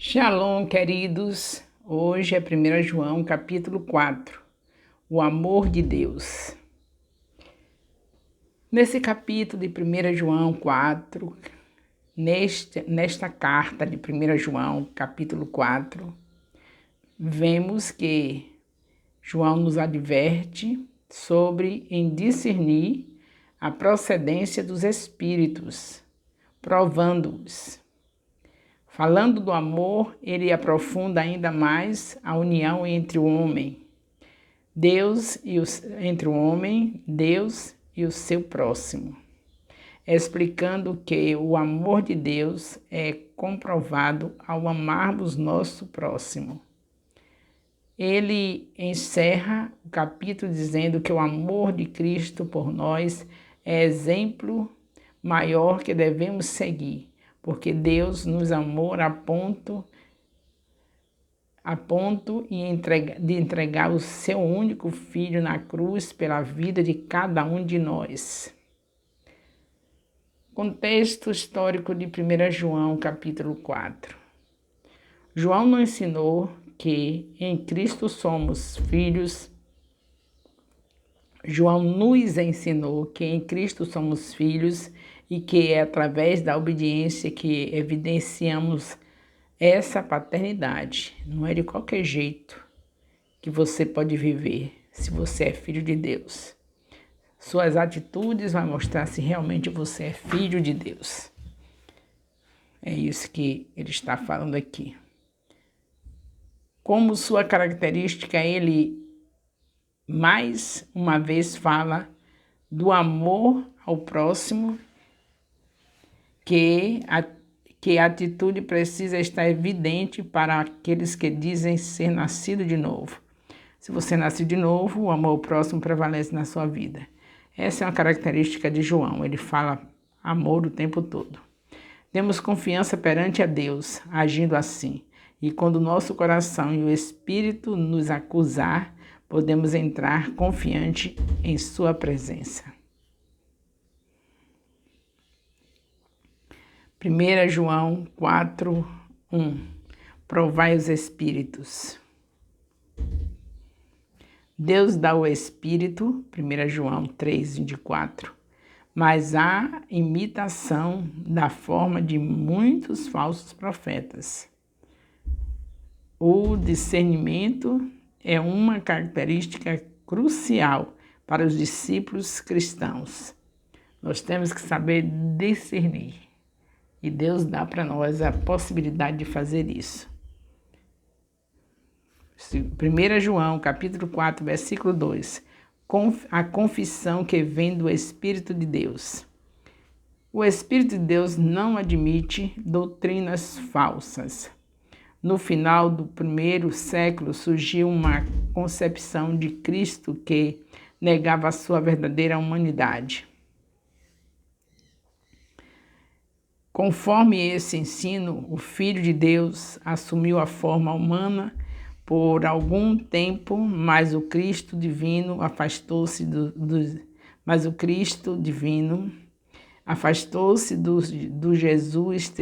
Shalom, queridos. Hoje é 1 João, capítulo 4, o amor de Deus. Nesse capítulo de 1 João 4, nesta carta de 1 João, capítulo 4, vemos que João nos adverte sobre em discernir a procedência dos espíritos, provando-os. Falando do amor, ele aprofunda ainda mais a união entre o homem, Deus e o seu próximo, explicando que o amor de Deus é comprovado ao amarmos nosso próximo. Ele encerra o capítulo dizendo que o amor de Cristo por nós é exemplo maior que devemos seguir, porque Deus nos amou a ponto de entregar o seu único Filho na cruz pela vida de cada um de nós. Contexto histórico de 1 João, capítulo 4. João nos ensinou que em Cristo somos filhos. João nos ensinou que em Cristo somos filhos e que é através da obediência que evidenciamos essa paternidade. Não é de qualquer jeito que você pode viver se você é filho de Deus. Suas atitudes vão mostrar se realmente você é filho de Deus. É isso que ele está falando aqui. Como sua característica, ele mais uma vez fala do amor ao próximo, que a atitude precisa estar evidente para aqueles que dizem ser nascido de novo. Se você nasce de novo, o amor ao próximo prevalece na sua vida. Essa é uma característica de João, ele fala amor o tempo todo. Temos confiança perante a Deus, agindo assim. E quando o nosso coração e o Espírito nos acusar, podemos entrar confiante em sua presença. 1 João 4, 1. Provai os Espíritos. Deus dá o Espírito, 1 João 3, 24, mas há imitação da forma de muitos falsos profetas. O discernimento é uma característica crucial para os discípulos cristãos. Nós temos que saber discernir. E Deus dá para nós a possibilidade de fazer isso. 1 João, capítulo 4, versículo 2. A confissão que vem do Espírito de Deus. O Espírito de Deus não admite doutrinas falsas. No final do primeiro século surgiu uma concepção de Cristo que negava a sua verdadeira humanidade. Conforme esse ensino, o Filho de Deus assumiu a forma humana por algum tempo, mas o Cristo divino afastou-se do Jesus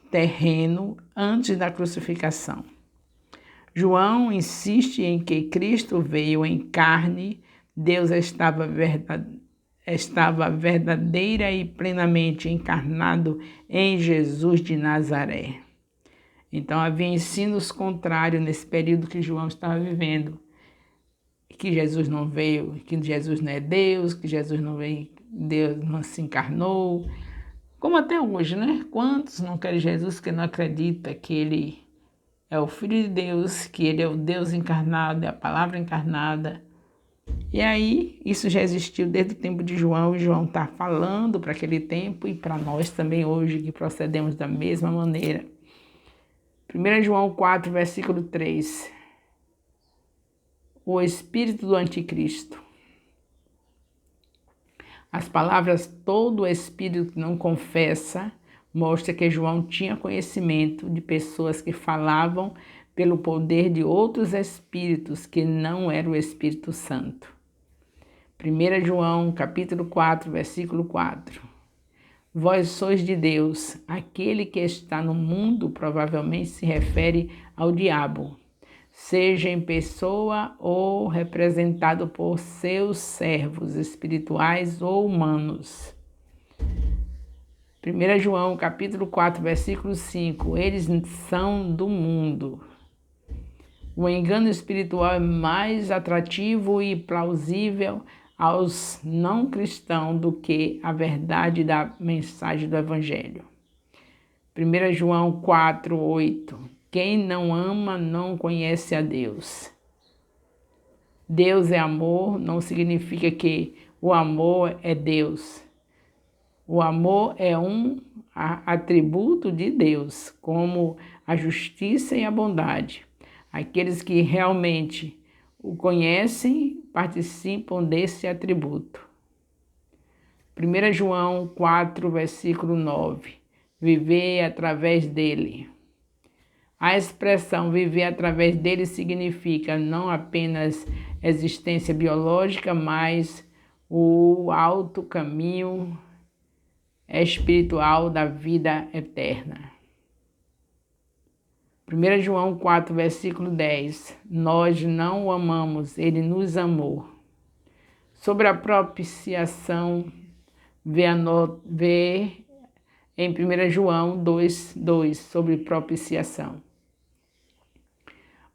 terreno antes da crucificação. João insiste em que Cristo veio em carne. Deus estava verdadeira e plenamente encarnado em Jesus de Nazaré. Então havia ensinos contrários nesse período que João estava vivendo. Que Jesus não veio, que Jesus não é Deus, que Jesus não veio, Deus não se encarnou. Como até hoje, né? Quantos não querem Jesus que não acredita que Ele é o Filho de Deus, que Ele é o Deus encarnado, é a palavra encarnada. E aí, isso já existiu desde o tempo de João, e João está falando para aquele tempo e para nós também hoje, que procedemos da mesma maneira. 1 João 4, versículo 3. O espírito do anticristo. As palavras todo espírito que não confessa mostra que João tinha conhecimento de pessoas que falavam pelo poder de outros espíritos que não era o Espírito Santo. 1 João, capítulo 4, versículo 4. Vós sois de Deus. Aquele que está no mundo provavelmente se refere ao diabo, seja em pessoa ou representado por seus servos espirituais ou humanos. 1 João, capítulo 4, versículo 5. Eles são do mundo. O engano espiritual é mais atrativo e plausível aos não cristãos do que a verdade da mensagem do Evangelho. 1 João 4, 8. Quem não ama não conhece a Deus. Deus é amor, não significa que o amor é Deus. O amor é um atributo de Deus, como a justiça e a bondade. Aqueles que realmente o conhecem participam desse atributo. 1 João 4, versículo 9. Viver através dele. A expressão viver através dele significa não apenas existência biológica, mas o alto caminho espiritual da vida eterna. 1 João 4, versículo 10. Nós não o amamos, ele nos amou. Sobre a propiciação, vê em 1 João 2, 2, sobre propiciação.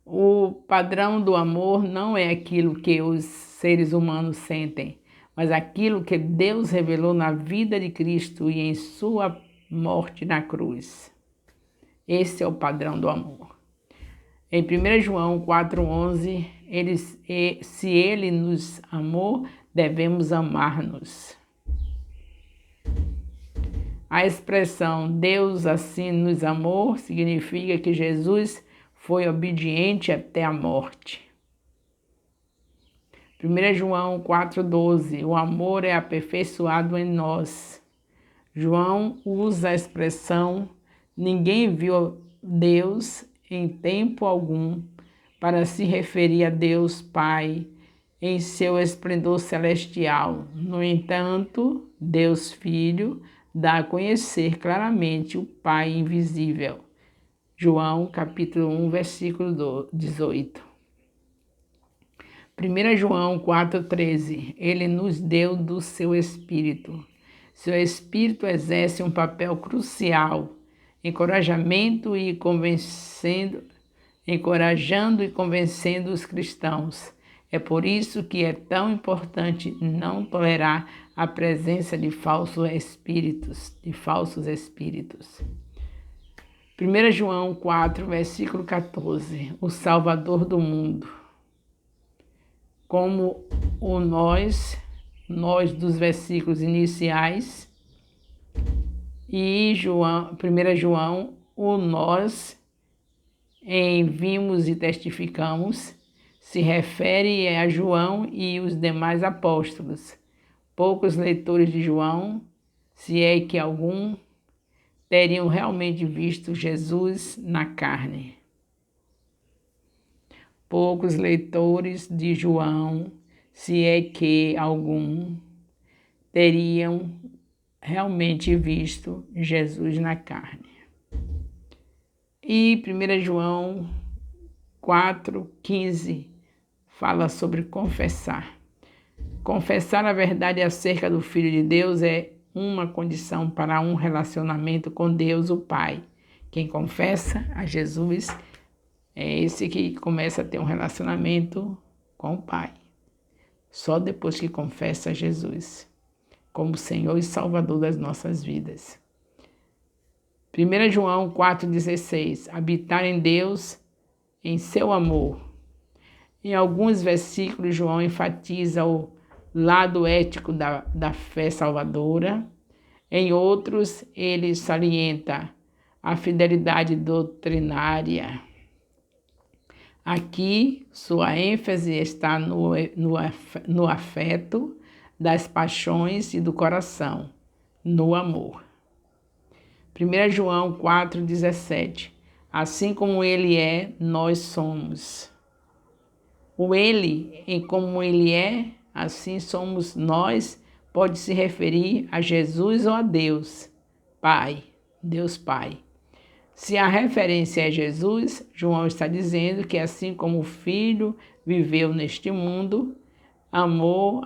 O padrão do amor não é aquilo que os seres humanos sentem, mas aquilo que Deus revelou na vida de Cristo e em sua morte na cruz. Esse é o padrão do amor. Em 1 João 4,11, se ele nos amou, devemos amar-nos. A expressão Deus assim nos amou significa que Jesus foi obediente até a morte. 1 João 4,12, o amor é aperfeiçoado em nós. João usa a expressão ninguém viu Deus em tempo algum para se referir a Deus Pai em seu esplendor celestial. No entanto, Deus Filho dá a conhecer claramente o Pai invisível. João capítulo 1, versículo 18. 1 João 4,13. Ele nos deu do seu Espírito. Seu Espírito exerce um papel crucial, encorajando e convencendo os cristãos. É por isso que é tão importante não tolerar a presença de falsos espíritos. 1 João 4, versículo 14. O Salvador do mundo. Como o nós dos versículos iniciais, e 1 João, o nós em vimos e testificamos, se refere a João e os demais apóstolos. Poucos leitores de João, se é que algum, teriam realmente visto Jesus na carne. Poucos leitores de João, se é que algum, teriam realmente visto Jesus na carne. E 1 João 4,15 fala sobre confessar. Confessar a verdade acerca do Filho de Deus é uma condição para um relacionamento com Deus, o Pai. Quem confessa a Jesus é esse que começa a ter um relacionamento com o Pai. Só depois que confessa a Jesus como Senhor e Salvador das nossas vidas. 1 João 4,16. Habitar em Deus, em seu amor. Em alguns versículos, João enfatiza o lado ético da fé salvadora. Em outros, ele salienta a fidelidade doutrinária. Aqui, sua ênfase está no afeto, das paixões e do coração, no amor. 1 João 4,17. Assim como ele é, nós somos. O ele, em como ele é, assim somos nós, pode se referir a Jesus ou a Deus, Pai, Deus Pai. Se a referência é Jesus, João está dizendo que assim como o Filho viveu neste mundo, amou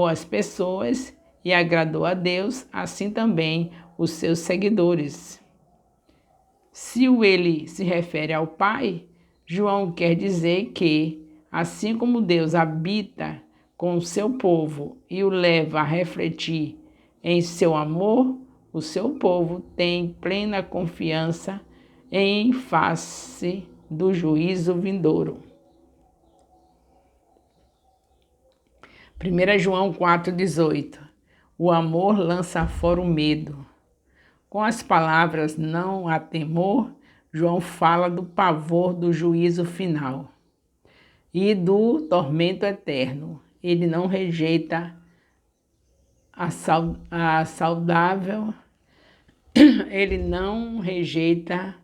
as pessoas e agradou a Deus, assim também os seus seguidores. Se o ele se refere ao Pai, João quer dizer que, assim como Deus habita com o seu povo e o leva a refletir em seu amor, o seu povo tem plena confiança em face do juízo vindouro. 1 João 4,18. O amor lança fora o medo. Com as palavras não há temor, João fala do pavor do juízo final e do tormento eterno. Ele não rejeita a saudável, ele não rejeita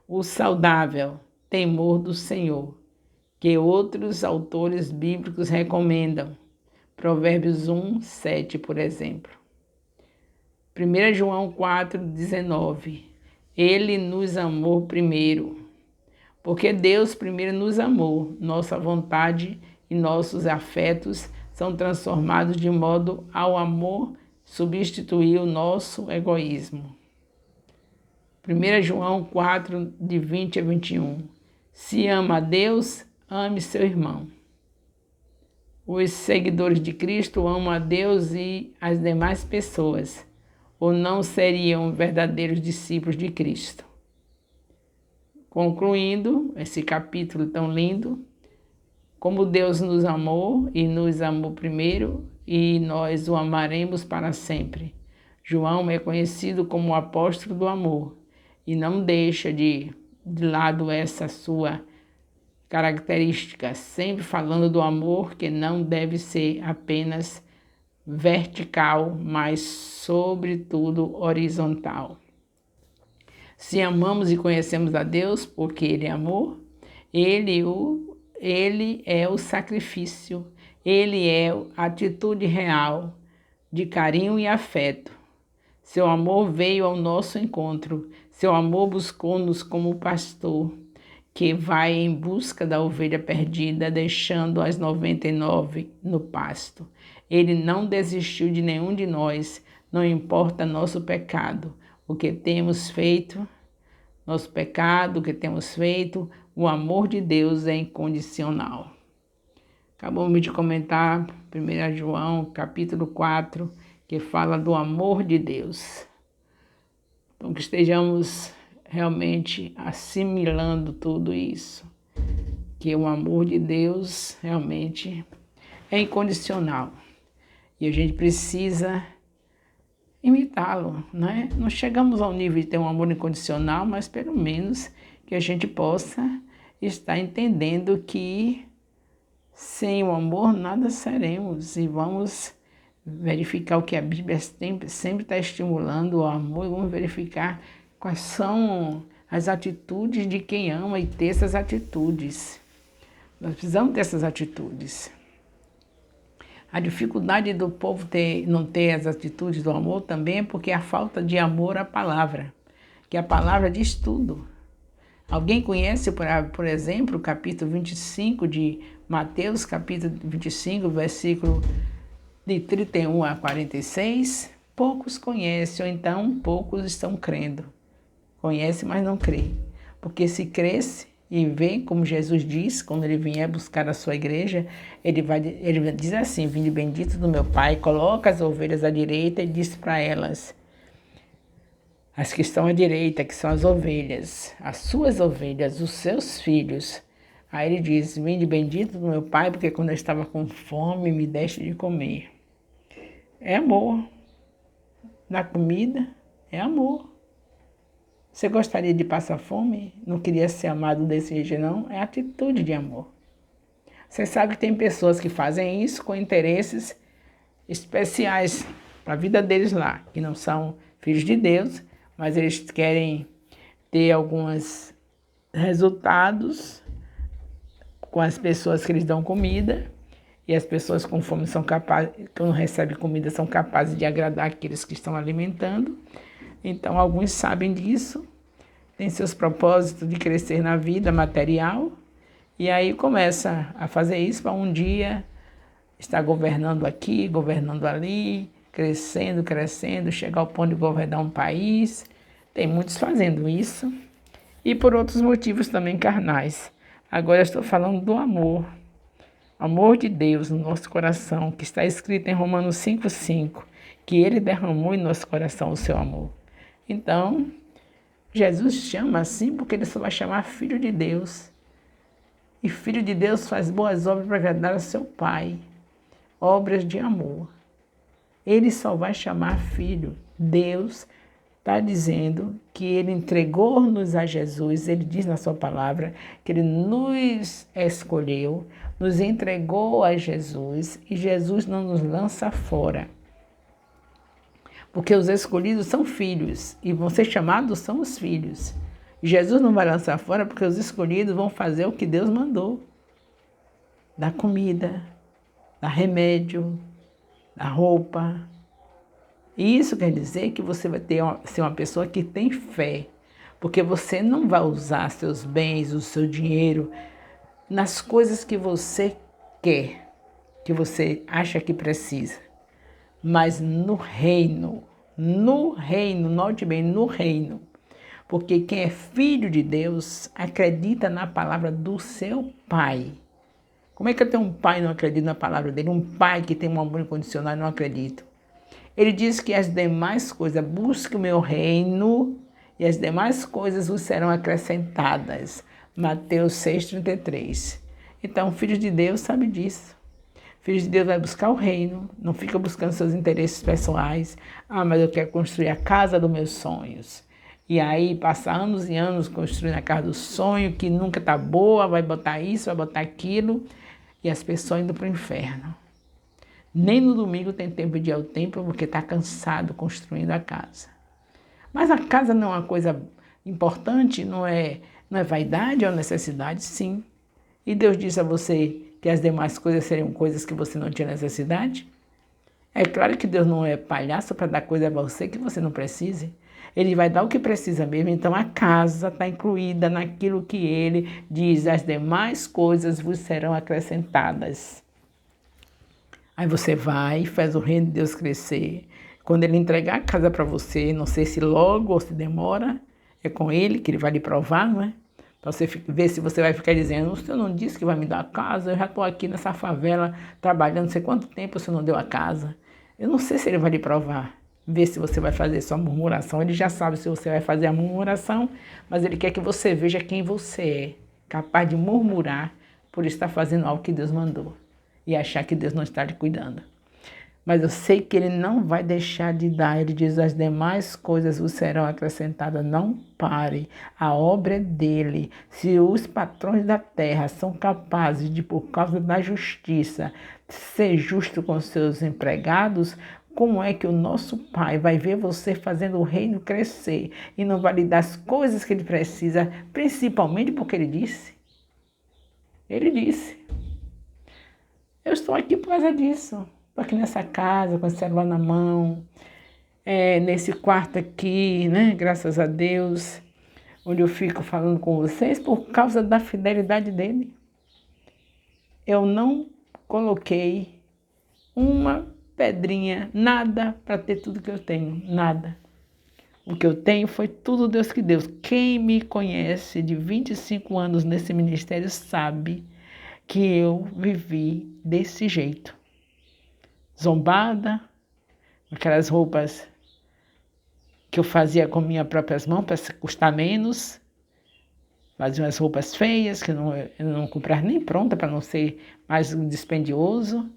o saudável temor do Senhor, que outros autores bíblicos recomendam. Provérbios 1, 7, por exemplo. 1 João 4,19. Ele nos amou primeiro. Porque Deus primeiro nos amou, nossa vontade e nossos afetos são transformados de modo ao amor substituir o nosso egoísmo. 1 João 4, de 20 a 21. Se ama a Deus, ame seu irmão. Os seguidores de Cristo amam a Deus e as demais pessoas, ou não seriam verdadeiros discípulos de Cristo. Concluindo esse capítulo tão lindo, como Deus nos amou e nos amou primeiro, e nós o amaremos para sempre. João é conhecido como o apóstolo do amor e não deixa de lado essa sua característica, sempre falando do amor que não deve ser apenas vertical, mas sobretudo horizontal. Se amamos e conhecemos a Deus porque Ele é amor, Ele é o sacrifício, Ele é a atitude real de carinho e afeto. Seu amor veio ao nosso encontro, seu amor buscou-nos como pastor, que vai em busca da ovelha perdida, deixando as 99 no pasto. Ele não desistiu de nenhum de nós, não importa nosso pecado, o que temos feito, nosso pecado, o que temos feito, o amor de Deus é incondicional. Acabamos de comentar 1 João, capítulo 4, que fala do amor de Deus. Então, que estejamos realmente assimilando tudo isso, que o amor de Deus realmente é incondicional e a gente precisa imitá-lo, né? Não chegamos ao nível de ter um amor incondicional, mas pelo menos que a gente possa estar entendendo que sem o amor nada seremos e vamos verificar o que a Bíblia sempre está estimulando, o amor, e vamos verificar quais são as atitudes de quem ama e ter essas atitudes. Nós precisamos dessas atitudes. A dificuldade do povo não ter as atitudes do amor também é porque a falta de amor à palavra, que a palavra diz tudo. Alguém conhece, por exemplo, o capítulo 25 de Mateus, capítulo 25, versículo de 31 a 46? Poucos conhecem, ou então poucos estão crendo. Conhece, mas não crê. Porque se cresce e vê, como Jesus diz, quando ele vier buscar a sua igreja, ele diz assim: vinde bendito do meu Pai, coloca as ovelhas à direita e diz para elas, as que estão à direita, que são as ovelhas, as suas ovelhas, os seus filhos. Aí ele diz: vinde bendito do meu Pai, porque quando eu estava com fome, me deste de comer. É amor. Na comida, é amor. Você gostaria de passar fome? Não queria ser amado desse jeito, não? É atitude de amor. Você sabe que tem pessoas que fazem isso com interesses especiais para a vida deles lá, que não são filhos de Deus, mas eles querem ter alguns resultados com as pessoas que eles dão comida E as pessoas com fome são capazes, quando recebem comida, são capazes de agradar aqueles que estão alimentando. Então, alguns sabem disso, têm seus propósitos de crescer na vida material, e aí começa a fazer isso para um dia estar governando aqui, governando ali, crescendo, crescendo, chegar ao ponto de governar um país. Tem muitos fazendo isso, e por outros motivos também carnais. Agora eu estou falando do amor de Deus no nosso coração, que está escrito em Romanos 5,5, que Ele derramou em nosso coração o seu amor. Então, Jesus chama assim porque Ele só vai chamar filho de Deus. E filho de Deus faz boas obras para agradar ao seu Pai, obras de amor. Ele só vai chamar filho. Deus está dizendo que Ele entregou-nos a Jesus. Ele diz na sua palavra que Ele nos escolheu, nos entregou a Jesus, e Jesus não nos lança fora. Porque os escolhidos são filhos, e vão ser chamados são os filhos. Jesus não vai lançar fora porque os escolhidos vão fazer o que Deus mandou. Dar comida, dar remédio, dar roupa. E isso quer dizer que você vai ser uma pessoa que tem fé. Porque você não vai usar seus bens, o seu dinheiro, nas coisas que você quer, que você acha que precisa. Mas no reino, note bem, no reino. Porque quem é filho de Deus acredita na palavra do seu Pai. Como é que eu tenho um pai e não acredito na palavra dele? Um pai que tem um amor incondicional e não acredito. Ele diz que as demais coisas, busque o meu reino e as demais coisas vos serão acrescentadas. Mateus 6,33. Então, filho de Deus sabe disso. Filho de Deus vai buscar o reino, não fica buscando seus interesses pessoais. Ah, mas eu quero construir a casa dos meus sonhos. E aí passa anos e anos construindo a casa do sonho, que nunca está boa, vai botar isso, vai botar aquilo, e as pessoas indo para o inferno. Nem no domingo tem tempo de ir ao templo, porque está cansado construindo a casa. Mas a casa não é uma coisa importante, não é vaidade, é uma necessidade, sim. E Deus disse a você que as demais coisas seriam coisas que você não tinha necessidade? É claro que Deus não é palhaço para dar coisa a você que você não precise. Ele vai dar o que precisa mesmo, então a casa está incluída naquilo que ele diz, as demais coisas vos serão acrescentadas. Aí você vai e faz o reino de Deus crescer. Quando ele entregar a casa para você, não sei se logo ou se demora, é com ele que ele vai lhe provar, não é? Para você ver se você vai ficar dizendo, o senhor não disse que vai me dar a casa, eu já estou aqui nessa favela trabalhando, não sei quanto tempo o senhor não deu a casa. Eu não sei se ele vai lhe provar. Ver se você vai fazer sua murmuração. Ele já sabe se você vai fazer a murmuração, mas ele quer que você veja quem você é, capaz de murmurar por estar fazendo algo que Deus mandou e achar que Deus não está lhe cuidando. Mas eu sei que ele não vai deixar de dar. Ele diz, as demais coisas vos serão acrescentadas. Não pare, a obra é dele. Se os patrões da terra são capazes de, por causa da justiça, ser justo com seus empregados, como é que o nosso Pai vai ver você fazendo o reino crescer e não vai lhe dar as coisas que ele precisa, principalmente porque ele disse? Ele disse. Eu estou aqui por causa disso. Estou aqui nessa casa, com o celular na mão, nesse quarto aqui, né? Graças a Deus, onde eu fico falando com vocês por causa da fidelidade dele. Eu não coloquei uma pedrinha, nada para ter tudo que eu tenho, nada. O que eu tenho foi tudo Deus que deu. Quem me conhece de 25 anos nesse ministério sabe que eu vivi desse jeito. Zombada, aquelas roupas que eu fazia com minhas próprias mãos para custar menos, fazia umas roupas feias que eu não comprava nem pronta para não ser mais dispendioso.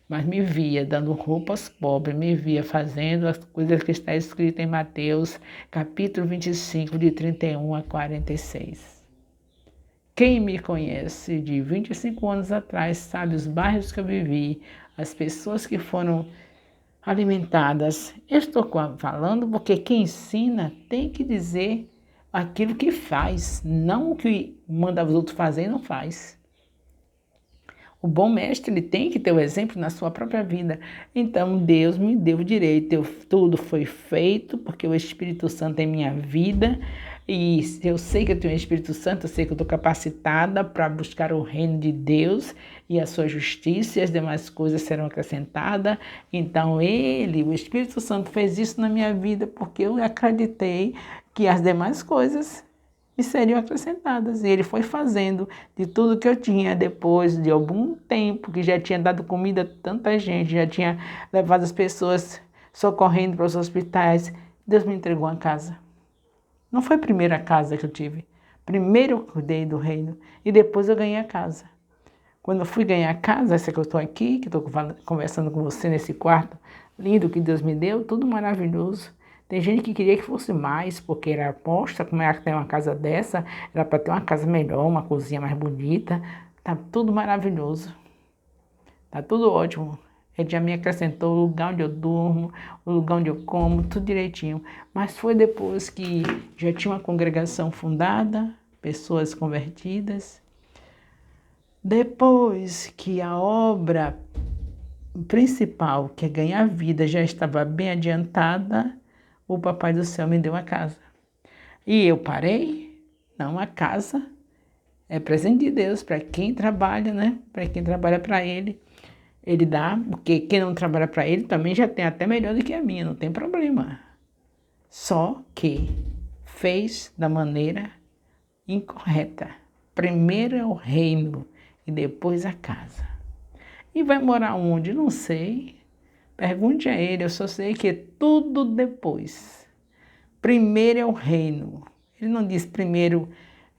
Mas me via dando roupas pobres, me via fazendo as coisas que está escrito em Mateus, capítulo 25, de 31 a 46. Quem me conhece de 25 anos atrás sabe os bairros que eu vivi, as pessoas que foram alimentadas. Eu estou falando porque quem ensina tem que dizer aquilo que faz, não o que manda os outros fazer e não faz. O bom mestre, ele tem que ter o exemplo na sua própria vida. Então, Deus me deu o direito. Tudo foi feito porque o Espírito Santo é minha vida. E se eu sei que eu tenho o Espírito Santo, eu sei que eu estou capacitada para buscar o reino de Deus e a sua justiça, e as demais coisas serão acrescentadas. Então, o Espírito Santo, fez isso na minha vida porque eu acreditei que as demais coisas me seriam acrescentadas. E ele foi fazendo de tudo que eu tinha depois de algum tempo, que já tinha dado comida a tanta gente, já tinha levado as pessoas socorrendo para os hospitais. Deus me entregou uma casa. Não foi a primeira casa que eu tive. Primeiro eu cuidei do reino e depois eu ganhei a casa. Quando eu fui ganhar a casa, essa que eu estou aqui, que estou conversando com você nesse quarto lindo que Deus me deu, tudo maravilhoso. Tem gente que queria que fosse mais, porque era aposta, como é que tem uma casa dessa, era para ter uma casa melhor, uma cozinha mais bonita. Tá tudo maravilhoso. Tá tudo ótimo. Ele já me acrescentou o lugar onde eu durmo, o lugar onde eu como, tudo direitinho. Mas foi depois que já tinha uma congregação fundada, pessoas convertidas. Depois que a obra principal, que é ganhar vida, já estava bem adiantada, o Papai do Céu me deu a casa. E eu parei? Não, a casa é presente de Deus para quem trabalha, né? Para quem trabalha para Ele. Ele dá, porque quem não trabalha para Ele também já tem até melhor do que a minha, não tem problema. Só que fez da maneira incorreta. Primeiro é o reino e depois a casa. E vai morar onde? Não sei. Pergunte a ele, eu só sei que é tudo depois. Primeiro é o reino. Ele não diz primeiro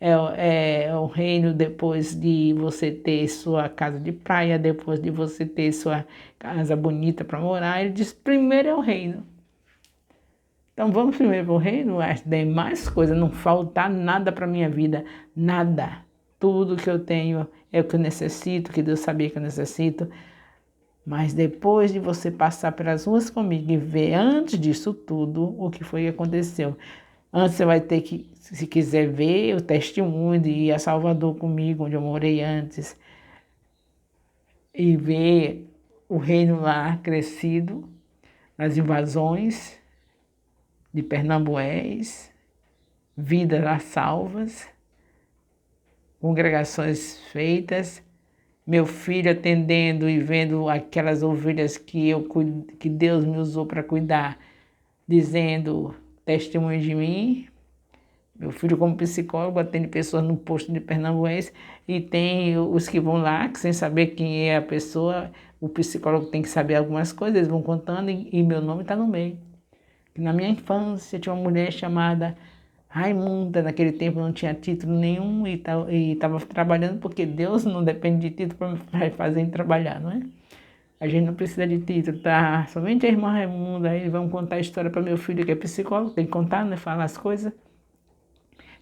é o reino depois de você ter sua casa de praia, depois de você ter sua casa bonita para morar. Ele diz primeiro é o reino. Então vamos primeiro para o reino, as demais coisas, não faltar nada para a minha vida, nada. Tudo que eu tenho é o que eu necessito, que Deus sabia que eu necessito. Mas depois de você passar pelas ruas comigo e ver antes disso tudo o que foi que aconteceu. Antes você vai ter que, se quiser ver o testemunho de ir a Salvador comigo, onde eu morei antes, e ver o reino lá crescido, nas invasões de Pernambués, vidas lá salvas, congregações feitas, meu filho atendendo e vendo aquelas ovelhas que Deus me usou para cuidar, dizendo testemunho de mim. Meu filho, como psicólogo, atende pessoas no posto de Pernambués e tem os que vão lá, que sem saber quem é a pessoa, o psicólogo tem que saber algumas coisas, eles vão contando e meu nome está no meio. Na minha infância tinha uma mulher chamada Raimunda, naquele tempo não tinha título nenhum e estava trabalhando porque Deus não depende de título para fazer ele trabalhar, não é? A gente não precisa de título, tá? Somente a irmã Raimunda, aí vamos contar a história para meu filho que é psicólogo, tem que contar, né? Falar as coisas.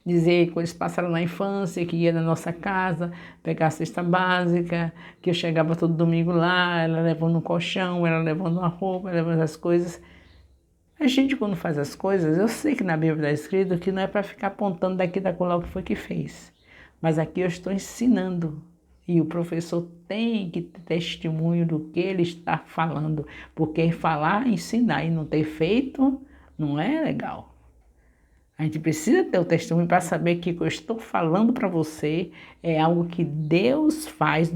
Dizer que eles passaram na infância, que ia na nossa casa, pegar a cesta básica, que eu chegava todo domingo lá, ela levando um colchão, ela levando uma roupa, levando as coisas. A gente, quando faz as coisas, eu sei que na Bíblia está escrito que não é para ficar apontando daqui da colar o que foi que fez. Mas aqui eu estou ensinando. E o professor tem que ter testemunho do que ele está falando. Porque falar, ensinar e não ter feito, não é legal. A gente precisa ter o testemunho para saber que o que eu estou falando para você é algo que Deus faz,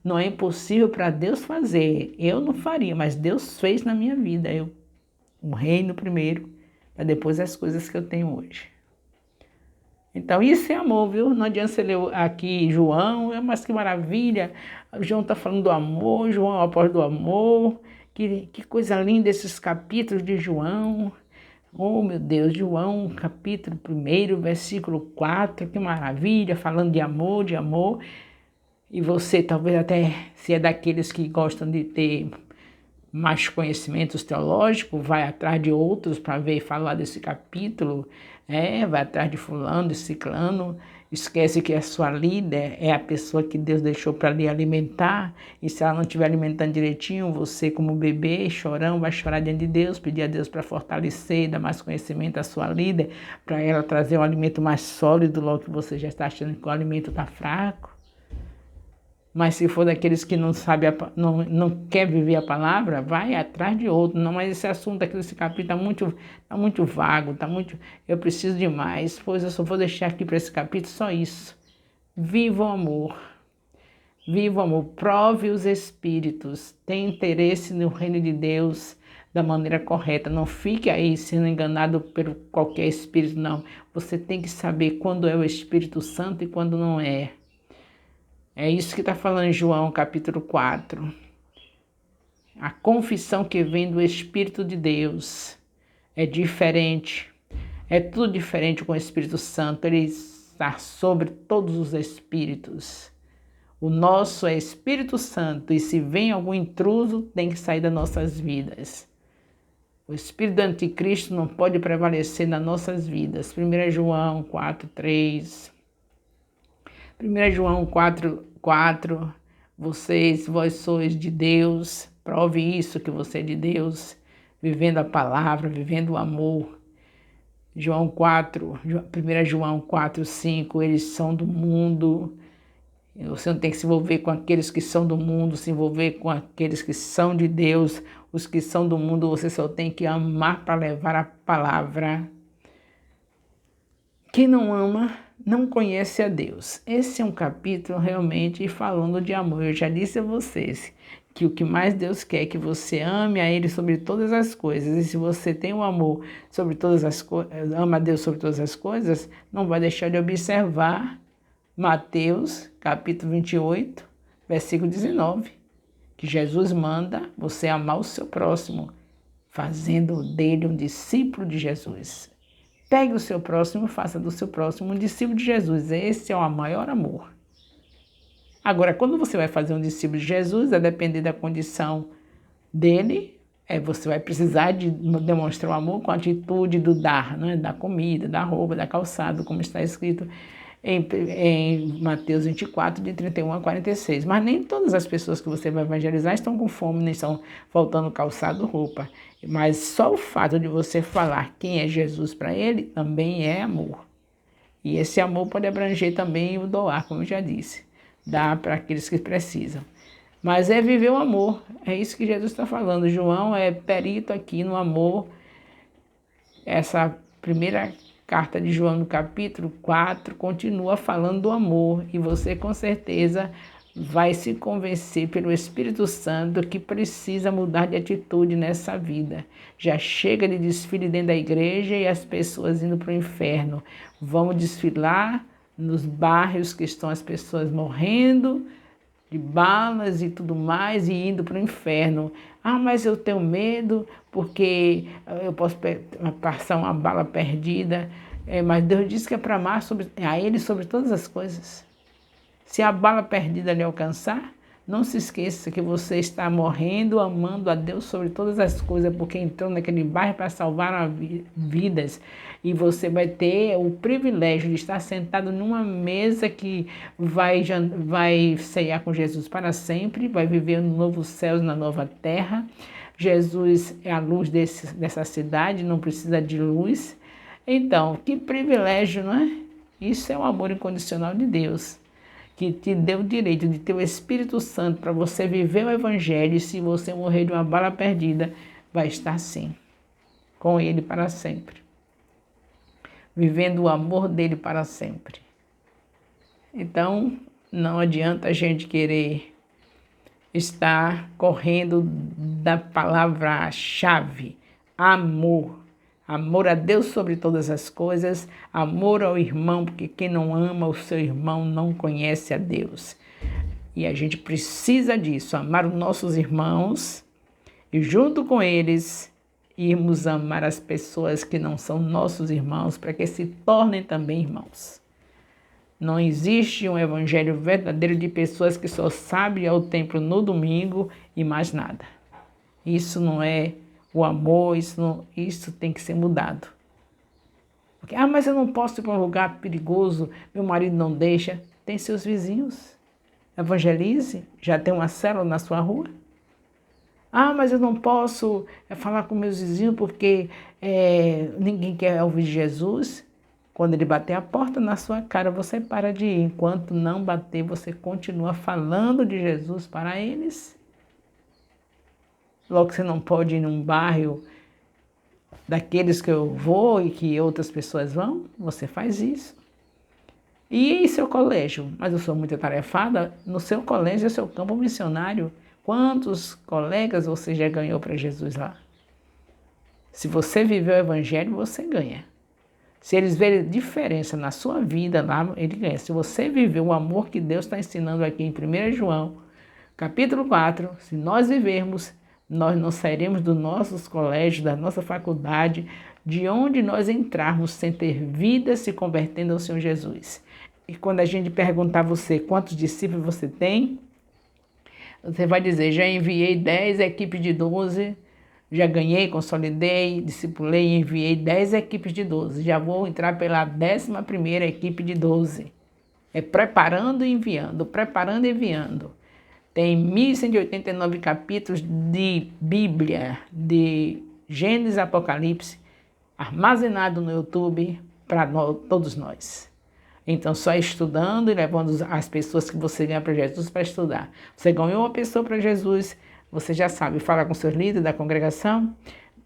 não é impossível para Deus fazer. Eu não faria, mas Deus fez na minha vida. O reino primeiro, para depois as coisas que eu tenho hoje. Então, isso é amor, viu? Não adianta você ler aqui João, mas que maravilha. João está falando do amor, João é o apóstolo do amor. Que coisa linda esses capítulos de João. Oh, meu Deus, João, capítulo 1, versículo 4, que maravilha, falando de amor, de amor. E você talvez até, se é daqueles que gostam de ter mais conhecimentos teológicos, vai atrás de outros para ver e falar desse capítulo, vai atrás de fulano, de ciclano, esquece que a sua líder é a pessoa que Deus deixou para lhe alimentar, e se ela não estiver alimentando direitinho, você como bebê, chorão, vai chorar diante de Deus, pedir a Deus para fortalecer, dar mais conhecimento à sua líder, para ela trazer um alimento mais sólido, logo que você já está achando que o alimento está fraco. Mas se for daqueles que não sabe, não quer viver a palavra, vai atrás de outro. Não, mas esse assunto aqui desse capítulo tá muito vago, eu preciso de mais. Pois eu só vou deixar aqui para esse capítulo só isso. Viva o amor. Viva o amor. Prove os espíritos. Tenha interesse no reino de Deus da maneira correta. Não fique aí sendo enganado por qualquer espírito, não. Você tem que saber quando é o Espírito Santo e quando não é. É isso que está falando em João, capítulo 4. A confissão que vem do Espírito de Deus é diferente. É tudo diferente com o Espírito Santo. Ele está sobre todos os espíritos. O nosso é Espírito Santo. E se vem algum intruso, tem que sair das nossas vidas. O Espírito do Anticristo não pode prevalecer nas nossas vidas. 1 João 4:3. 1 João 4:4, vós sois de Deus, prove isso que você é de Deus, vivendo a palavra, vivendo o amor. 1 João 4:5, eles são do mundo. Você não tem que se envolver com aqueles que são do mundo, se envolver com aqueles que são de Deus. Os que são do mundo, você só tem que amar para levar a palavra. Quem não ama não conhece a Deus. Esse é um capítulo realmente falando de amor. Eu já disse a vocês que o que mais Deus quer é que você ame a Ele sobre todas as coisas. E se você tem o amor sobre todas as coisas, ama a Deus sobre todas as coisas, não vai deixar de observar Mateus, capítulo 28, versículo 19, que Jesus manda você amar o seu próximo, fazendo dele um discípulo de Jesus. Pegue o seu próximo e faça do seu próximo um discípulo de Jesus. Esse é o maior amor. Agora, quando você vai fazer um discípulo de Jesus, a depender da condição dele, você vai precisar de demonstrar o amor com a atitude do dar, né? Da comida, da roupa, da calçada, como está escrito em Mateus 24, de 31 a 46. Mas nem todas as pessoas que você vai evangelizar estão com fome, nem estão faltando calçado, roupa. Mas só o fato de você falar quem é Jesus para ele também é amor. E esse amor pode abranger também o doar, como eu já disse. Dar para aqueles que precisam. Mas é viver o amor. É isso que Jesus está falando. João é perito aqui no amor. Essa primeira carta de João, no capítulo 4, continua falando do amor. E você, com certeza, vai se convencer pelo Espírito Santo que precisa mudar de atitude nessa vida. Já chega de desfile dentro da igreja e as pessoas indo para o inferno. Vamos desfilar nos bairros que estão as pessoas morrendo de balas e tudo mais e indo para o inferno. Ah, mas eu tenho medo porque eu posso passar uma bala perdida. Mas Deus disse que é para amar a Ele sobre todas as coisas. Se a bala perdida lhe alcançar, não se esqueça que você está morrendo, amando a Deus sobre todas as coisas, porque entrou naquele bairro para salvar vidas. E você vai ter o privilégio de estar sentado numa mesa que vai ceiar com Jesus para sempre, vai viver no novo céu e na nova terra. Jesus é a luz dessa cidade, não precisa de luz. Então, que privilégio, não é? Isso é o amor incondicional de Deus, que te deu o direito de ter o Espírito Santo para você viver o Evangelho, e se você morrer de uma bala perdida, vai estar sim, com Ele para sempre, vivendo o amor dele para sempre. Então, não adianta a gente querer estar correndo da palavra-chave, amor. Amor a Deus sobre todas as coisas, amor ao irmão, porque quem não ama o seu irmão não conhece a Deus. E a gente precisa disso, amar os nossos irmãos e junto com eles irmos amar as pessoas que não são nossos irmãos, para que se tornem também irmãos. Não existe um evangelho verdadeiro de pessoas que só sabem ir ao templo no domingo e mais nada. Isso não é o amor, isso tem que ser mudado. Porque, mas eu não posso ir para um lugar perigoso, meu marido não deixa. Tem seus vizinhos. Evangelize, já tem uma célula na sua rua. Mas eu não posso falar com meus vizinhos porque ninguém quer ouvir Jesus. Quando ele bater a porta na sua cara, você para de ir. Enquanto não bater, você continua falando de Jesus para eles. Logo que você não pode ir num bairro daqueles que eu vou e que outras pessoas vão, você faz isso. E em seu colégio? Mas eu sou muito atarefada. No seu colégio é seu campo missionário. Quantos colegas você já ganhou para Jesus lá? Se você viveu o evangelho, você ganha. Se eles verem diferença na sua vida lá, ele ganha. Se você viveu o amor que Deus está ensinando aqui em 1 João, capítulo 4, se nós vivermos, nós não sairemos dos nossos colégios, da nossa faculdade, de onde nós entrarmos sem ter vida se convertendo ao Senhor Jesus. E quando a gente perguntar a você quantos discípulos você tem, você vai dizer, já enviei 10 equipes de 12, já ganhei, consolidei, discipulei e enviei 10 equipes de 12. Já vou entrar pela 11ª equipe de 12. É preparando e enviando, preparando e enviando. Tem 1.189 capítulos de Bíblia, de Gênesis e Apocalipse, armazenado no YouTube para todos nós. Então, só estudando e levando as pessoas que você ganha para Jesus para estudar. Você ganhou uma pessoa para Jesus, você já sabe, fala com seus líderes da congregação,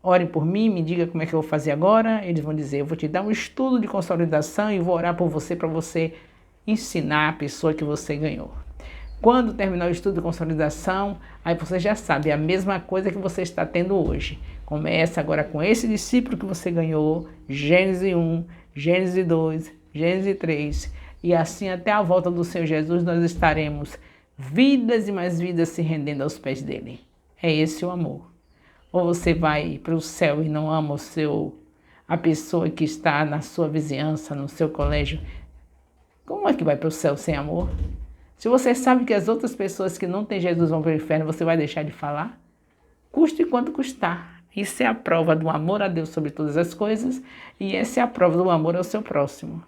ore por mim, me diga como é que eu vou fazer agora. Eles vão dizer, eu vou te dar um estudo de consolidação e vou orar por você para você ensinar a pessoa que você ganhou. Quando terminar o estudo de consolidação, aí você já sabe, é a mesma coisa que você está tendo hoje. Começa agora com esse discípulo que você ganhou, Gênesis 1, Gênesis 2, Gênesis 3, e assim até a volta do Senhor Jesus nós estaremos vidas e mais vidas se rendendo aos pés dele. É esse o amor. Ou você vai para o céu e não ama a pessoa que está na sua vizinhança, no seu colégio. Como é que vai para o céu sem amor? Se você sabe que as outras pessoas que não têm Jesus vão para o inferno, você vai deixar de falar? Custe quanto custar. Isso é a prova do amor a Deus sobre todas as coisas e essa é a prova do amor ao seu próximo.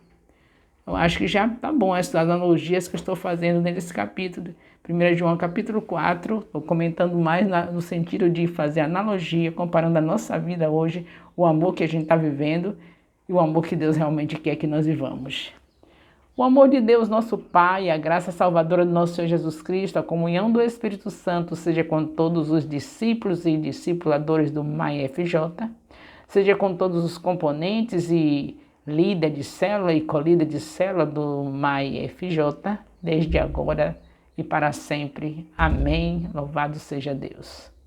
Eu acho que já está bom essas analogias que eu estou fazendo nesse capítulo. 1 João capítulo 4, estou comentando mais no sentido de fazer analogia, comparando a nossa vida hoje, o amor que a gente está vivendo e o amor que Deus realmente quer que nós vivamos. O amor de Deus, nosso Pai, a graça salvadora do nosso Senhor Jesus Cristo, a comunhão do Espírito Santo, seja com todos os discípulos e discipuladores do MAI-FJ, seja com todos os componentes e líder de célula e colíder de célula do MAI-FJ, desde agora e para sempre. Amém. Louvado seja Deus.